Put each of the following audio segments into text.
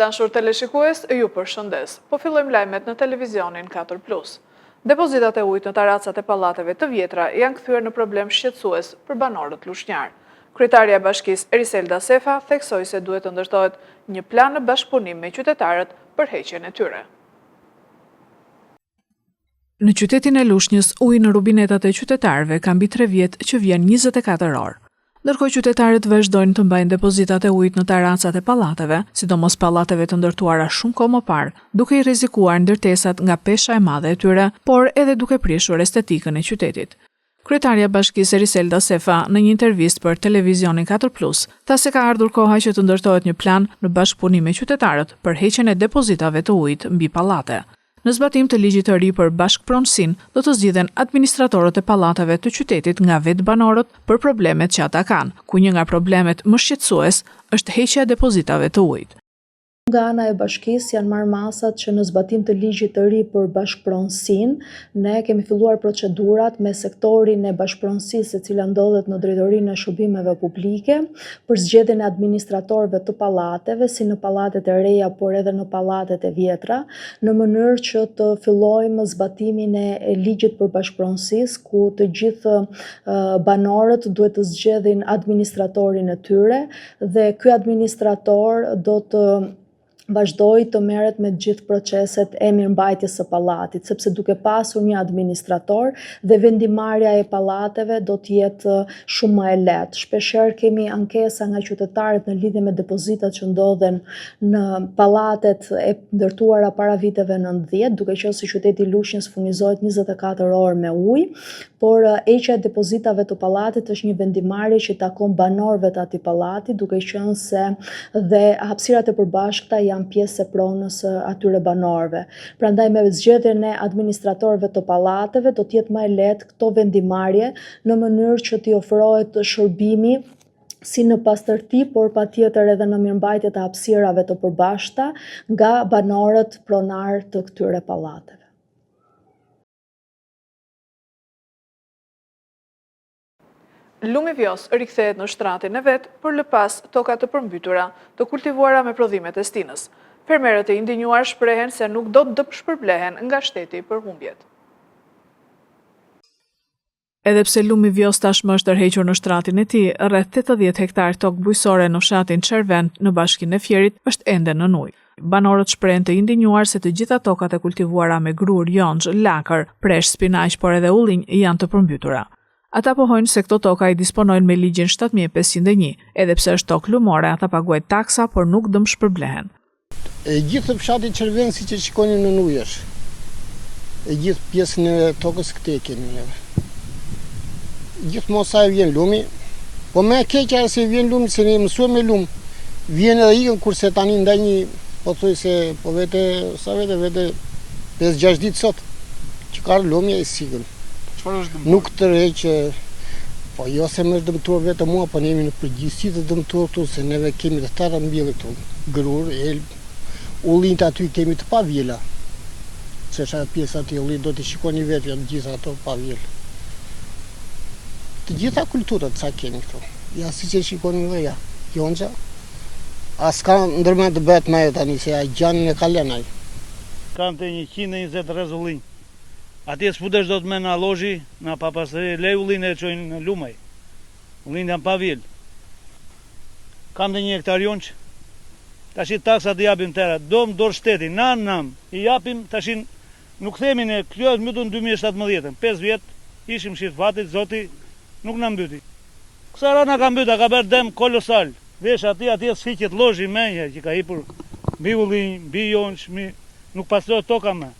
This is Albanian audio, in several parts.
dashur teleshikues, ju përshëndes. Po fillojmë lajmet në televizionin 4+. Depozitat e ujit në taracat e pallateve të vjetra janë kthyer në problem shqetësues për banorët lushnjar. Kryetaria e Bashkisë Eriselda Sefa theksoi se duhet të ndërtohet një plan në bashkëpunim me qytetarët për heqjen e tyre. Në qytetin e Lushnjës, uji në rubinetat e qytetarëve ka mbi 3 vjet që vjen 24 orë. Ndërkohë qytetarët vazhdojnë të mbajnë depozitat e ujit në taracat e pallateve, sidomos pallateve të ndërtuara shumë kohë më parë, duke i rrezikuar ndërtesat nga pesha e madhe e tyre, por edhe duke prishur estetikën e qytetit. Kryetaria e Bashkisë Eriselda Sefa në një intervistë për televizionin 4+, tha se ka ardhur koha që të ndërtohet një plan në bashkëpunim me qytetarët për heqjen e depozitave të ujit mbi pallate. Në zbatim të ligjit të ri për bashkëpronësinë, do të zgjidhen administratorët e pallateve të qytetit nga vetë banorët për problemet që ata kanë, ku një nga problemet më shqetësues është heqja e depozitave të ujit. Nga ana e bashkisë janë marrë masat që në zbatim të ligjit të ri për bashkëpronësinë, ne kemi filluar procedurat me sektorin e bashkëpronësisë e cila ndodhet në drejtorinë e shërbimeve publike për zgjedhjen e administratorëve të pallateve, si në pallatet e reja, por edhe në pallatet e vjetra, në mënyrë që të fillojmë zbatimin e ligjit për bashkëpronësisë, ku të gjithë banorët duhet të zgjedhin administratorin e tyre dhe ky administrator do të vazhdoj të merret me gjithë proceset e mirëmbajtjes së pallatit, sepse duke pasur një administrator dhe vendimarrja e pallateve do të jetë shumë më e lehtë. Shpeshherë kemi ankesa nga qytetarët në lidhje me depozitat që ndodhen në pallatet e ndërtuara para viteve 90, duke qenë se qyteti i Lushnjës furnizohet 24 orë me ujë, por heqja e depozitave të pallatit është një vendimarrje që takon banorëve të atij pallati, duke qenë se dhe hapësirat e përbashkëta janë pjesë e pronës atyre banorëve. Prandaj me zgjedhjen e administratorëve të pallateve do të jetë më e lehtë këto vendimarrje në mënyrë që t'i ofrohet shërbimi si në pastërti, por patjetër edhe në mirëmbajtje të hapësirave të përbashkëta nga banorët pronar të këtyre pallateve. Lumi Vjos rikthehet në shtratin e vet për lëpas toka të përmbytura të kultivuara me prodhimet e stinës. Fermerët e indinjuar shprehen se nuk do të shpërblehen nga shteti për humbjet. Edhe pse Lumi Vjos tashmë është tërhequr në shtratin e tij, rreth 80 hektar tokë bujqësore në fshatin Çervend në bashkinë e Fierit është ende në ujë. Banorët shprehen të indinjuar se të gjitha tokat e kultivuara me grur, jonxh, lakër, presh, spinaq, por edhe ullinj janë të përmbytura. Ata pohojnë se këto toka i disponojnë me ligjin 7501, edhe pse është tokë lumore, ata paguajnë taksa, por nuk dëm shpërblehen. E gjithë fshati Çervend siç e shikoni në ujë është. E gjithë pjesën e tokës këtë e kemi neve. Gjithmonë sa vjen lumi, po më e keqja se vjen lumi se ne mësuam me lum. Vjen edhe ikën kurse tani ndaj një, po thuaj se po sa vete 5-6 ditë sot që ka lumi e sigurt. Nuk të rejë që, po jo se më është dëmtuar vetë mua, po ne jemi në përgjithësi të dëmtuar këtu, se neve kemi të tëra mbjellë këtu, grur, elb, ullinjt aty kemi të pavjela, se shë pjesë aty ullinjt do t'i shikoni vetë, janë gjitha ato pavjela. Të gjitha kulturat sa kemi këtu, ja si që shikoni dhe ja, jonxha, as ka ndërmend të bëhet me e tani, se ja gjanin e kalenaj. Kam të 120 rrezullinj. Atje s'putesh do të me në lozhi, në papastëri, lej ullin e qojnë në lumaj. Ullin janë pa vjell. Kam dhe 1 hektar jonç, tashin taksat i japim tëra, dom dorë shteti, nam, i japim, tashin nuk themin e kjo është mbytur në 2017, 5 vjet, ishim shit fatit, zoti nuk në mbyti. Kësa rana ka mbyta, ka bërë dem kolosal, vesh atje sfiqet lozhi menje, që ka hipur mbi ullin, mbi jonç, nuk pastrohet toka me.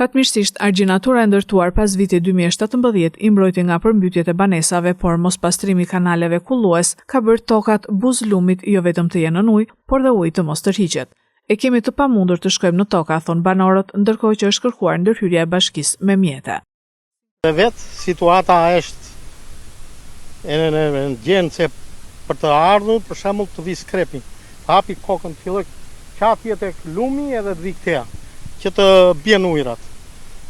Fatmirësisht, argjinatura e ndërtuar pas vitit 2017 i mbrojti nga përmbytjet e banesave, por mos pastrimi kanaleve kullues ka bërë tokat buz lumit jo vetëm të jenë në ujë, por dhe ujë të mos tërhiqet. E kemi të pamundur të shkojmë në toka, thon banorët, ndërkohë që është kërkuar ndërhyrja e bashkisë me mjete. Vetë situata është në gjendje se për të ardhur, për shembull të vi skrepi, hapi kokën, filloj qafje tek lumi edhe të vi këtea, që të bien ujrat.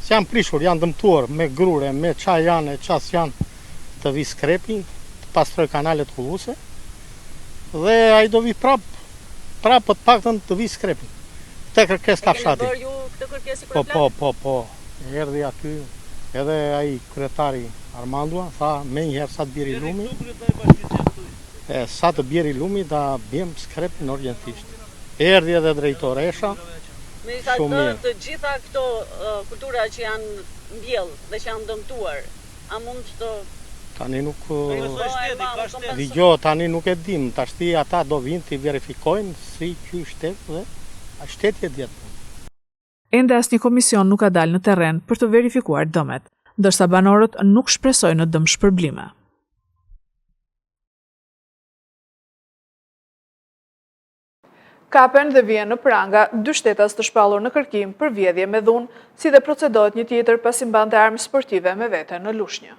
Se janë prishur, janë dëmtuar me grure, me qa janë, qas janë të vi skrepi, të pastroj kanalet kulluese, dhe ai do vi prap pra po të paktën të vi skrepi. Te kërkes kafshati. Bërë ju këtë kërkesë kur e Po. Erdhi aty edhe ai kryetari Armandua tha më njëherë sa të bjeri lumi. Sa të bjeri lumi ta bjem skrep në urgentisht. Erdhi edhe drejtori Esha. Me ka të gjitha këto kultura që janë mbjell dhe që janë dëmtuar, a mund të tani nuk tani nuk e dim, tashti ata do vinë të verifikojnë si ky shtet dhe a shteti e diet. Ende asnjë komision nuk ka dalë në terren për të verifikuar dëmet, ndërsa banorët nuk shpresojnë në dëm shpërblime. Kapen dhe vjen në pranga dy shtetas të shpallur në kërkim për vjedhje me dhunë, si dhe procedohet një tjetër pasi mbante armë sportive me vete në Lushnjë.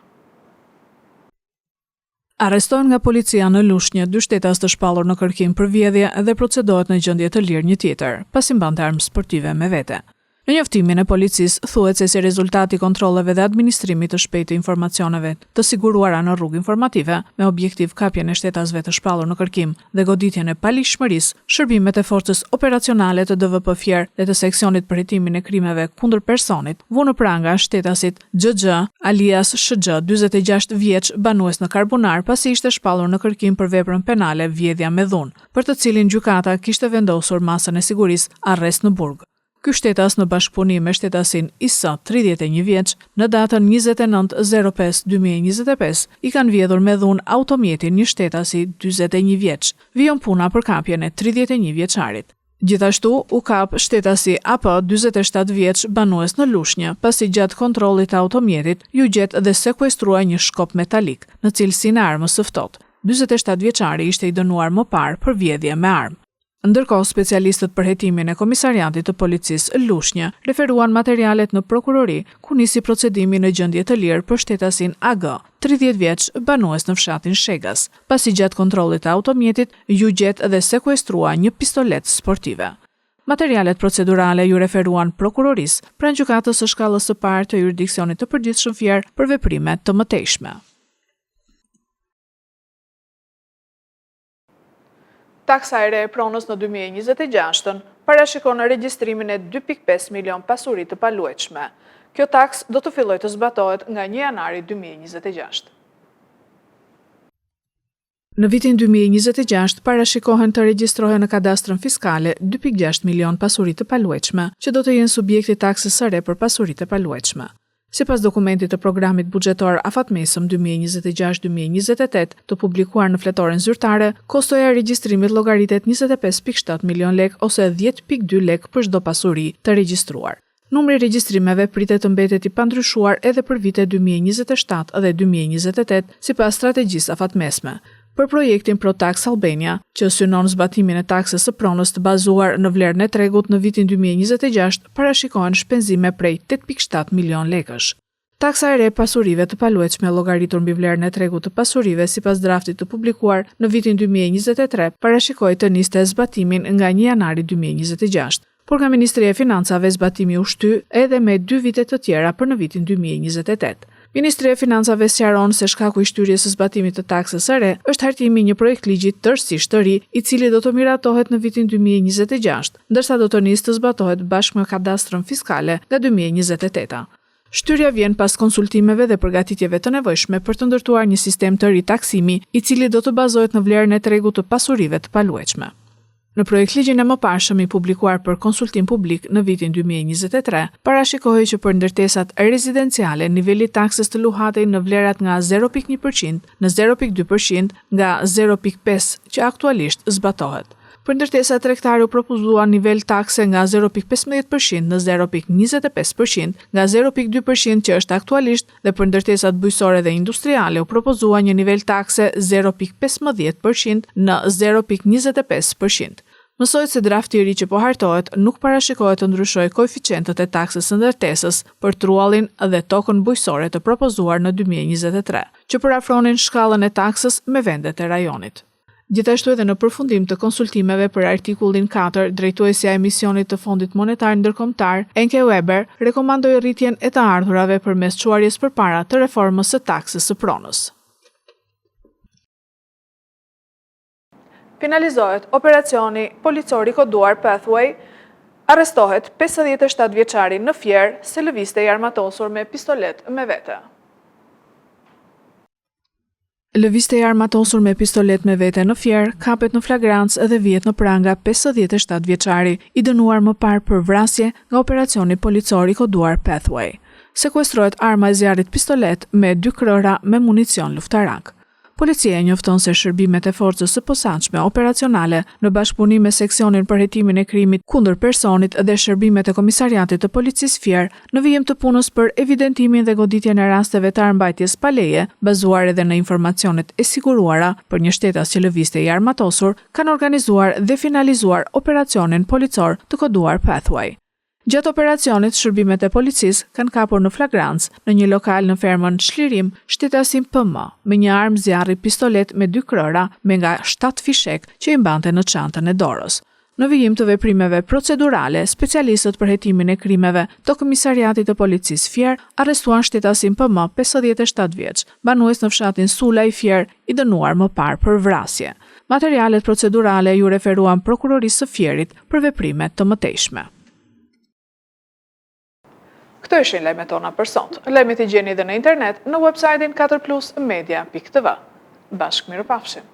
Arrestohen nga policia në Lushnjë dy shtetas të shpallur në kërkim për vjedhje dhe procedohet në gjendje të lirë një tjetër, pasi mbante armë sportive me vete. Në njoftimin e policisë thuhet se si rezultati kontrolleve dhe administrimit të shpejtë të informacioneve të siguruara në rrugë informative, me objektiv kapjen e shtetasve të shpallur në kërkim dhe goditjen e palishmërisë, shërbimet e forcës operacionale të DVP Fier dhe të seksionit për hetimin e krimeve kundër personit, vu në pranga shtetasit XX alias SHG, 46 vjeç, banues në Karbunar, pasi ishte shpallur në kërkim për veprën penale vjedhja me dhunë, për të cilin gjykata kishte vendosur masën e sigurisë arrest në burg. Ky shtetas në bashkëpunim me shtetasin Isa, 31 vjeç, në datën 29/05/2025 i kanë vjedhur me dhunë automjetin një shtetasi 41 vjeç. Vijon puna për kapjen e 31 vjeçarit. Gjithashtu u kap shtetasi AP, 47 vjeç, banues në Lushnjë, pasi gjatë kontrollit të automjetit ju gjet dhe sekuestrua një shkop metalik, në cilësinë e armës së ftohtë. 47 vjeçari ishte i dënuar më parë për vjedhje me armë. Ndërkohë, specialistët për hetimin e komisariatit të policisë Lushnjë referuan materialet në prokurori, ku nisi procedimi në gjendje të lirë për shtetasin AG, 30 vjeç, banues në fshatin Shegas, pasi gjatë kontrollit të automjetit ju gjet dhe sekuestrua një pistolet sportive. Materialet procedurale ju referuan prokurorisë pranë gjykatës së shkallës së parë të jurisdiksionit të përgjithshëm Fier për veprime të mëtejshme. Taksa e re e pronës në 2026 parashikon regjistrimin e 2.5 milion pasuri të paluajtshme. Kjo taks do të fillojë të zbatohet nga 1 janari 2026. Në vitin 2026 parashikohen të regjistrohen në kadastrën fiskale 2.6 milion pasuri të paluajtshme, që do të jenë subjekti taksës së re për pasuritë e paluajtshme. Sipas dokumentit të programit buxhetor afatmesëm 2026-2028 të publikuar në fletoren zyrtare, kostoja e regjistrimit llogaritet 25.7 milion lek ose 10.2 lek për çdo pasuri të regjistruar. Numri i regjistrimeve pritet të mbetet i pandryshuar edhe për vitet 2027 dhe 2028 sipas strategjisë afatmesme. Për projektin ProTax Albania, që synon zbatimin e taksës së pronës të bazuar në vlerën e tregut në vitin 2026, parashikohen shpenzime prej 8.7 milion lekësh. Taksa e re pasurive të paluajtshme llogaritur mbi vlerën e tregut të pasurive sipas draftit të publikuar në vitin 2023, parashikohet të niste zbatimin nga 1 janari 2026. Por nga Ministria e Financave zbatimi u shty edhe me 2 vite të tjera për në vitin 2028. Ministria e Financave sqaron se shkaku i shtyrjes së zbatimit të taksës së re është hartimi i një projekt ligji tërësisht të ri, i cili do të miratohet në vitin 2026, ndërsa do të nisë të zbatohet bashkë me kadastrën fiskale nga 2028. Shtyrja vjen pas konsultimeve dhe përgatitjeve të nevojshme për të ndërtuar një sistem të ri taksimi, i cili do të bazohet në vlerën e tregut të pasurive të paluajtshme. Në projekt ligjin e mëparshëm i publikuar për konsultim publik në vitin 2023, parashikohej që për ndërtesat rezidenciale niveli i taksës të luhatej në vlerat nga 0.1% në 0.2% nga 0.5% që aktualisht zbatohet. Për ndërtesat tregtare u propozua nivel takse nga 0.15% në 0.25% nga 0.2% që është aktualisht dhe për ndërtesat bujqësore dhe industriale u propozua një nivel takse 0.15% në 0.25%. Mësohet se drafti i ri që po hartohet nuk parashikohet të ndryshojë koeficientët e taksës së ndërtesës për truallin dhe tokën bujqësore të propozuar në 2023, që përafronin shkallën e taksës me vendet e rajonit. Gjithashtu edhe në përfundim të konsultimeve për artikullin 4, drejtuesja e emisionit të Fondit Monetar Ndërkombëtar, Enke Weber, rekomandoi rritjen e të ardhurave përmes çuarjes përpara të reformës së taksës së pronës. finalizohet operacioni policor i koduar Pathway, arrestohet 57 vjeçari në Fier se lëviste i armatosur me pistolet me vete. Lëviste i armatosur me pistolet me vete në Fier, kapet në flagrancë dhe vihet në pranga 57 vjeçari, i dënuar më parë për vrasje nga operacioni policor i koduar Pathway. Sekuestrohet arma e zjarrit pistolet me 2 krora me municion luftarak. Policia njofton se shërbimet e forcës së posaçme operacionale në bashkëpunim me seksionin për hetimin e krimit kundër personit dhe shërbimet e komisariatit të policisë Fier në vijim të punës për evidentimin dhe goditjen e rasteve të armbajtjes pa leje, bazuar edhe në informacionet e siguruara për një shtetas që lëviste i armatosur, kanë organizuar dhe finalizuar operacionin policor të koduar Pathway. Gjatë operacionit, shërbimet e policisë kanë kapur në flagrancë në një lokal në fermën Çlirim, shtetasin PM, me një armë zjarri pistolet me 2 krora me nga 7 fishek që i mbante në çantën e dorës. Në vijim të veprimeve procedurale, specialistët për hetimin e krimeve të komisariatit të policisë Fier arrestuan shtetasin PM 57 vjeç, banues në fshatin Sula i Fier, i dënuar më parë për vrasje. Materialet procedurale ju referuan prokurorisë së Fierit për veprime të mëtejshme. Këto ishin lajmet tona për sot. Lajmet i gjeni edhe në internet në website-in 4plusmedia.tv. Bashkë mirupafshim.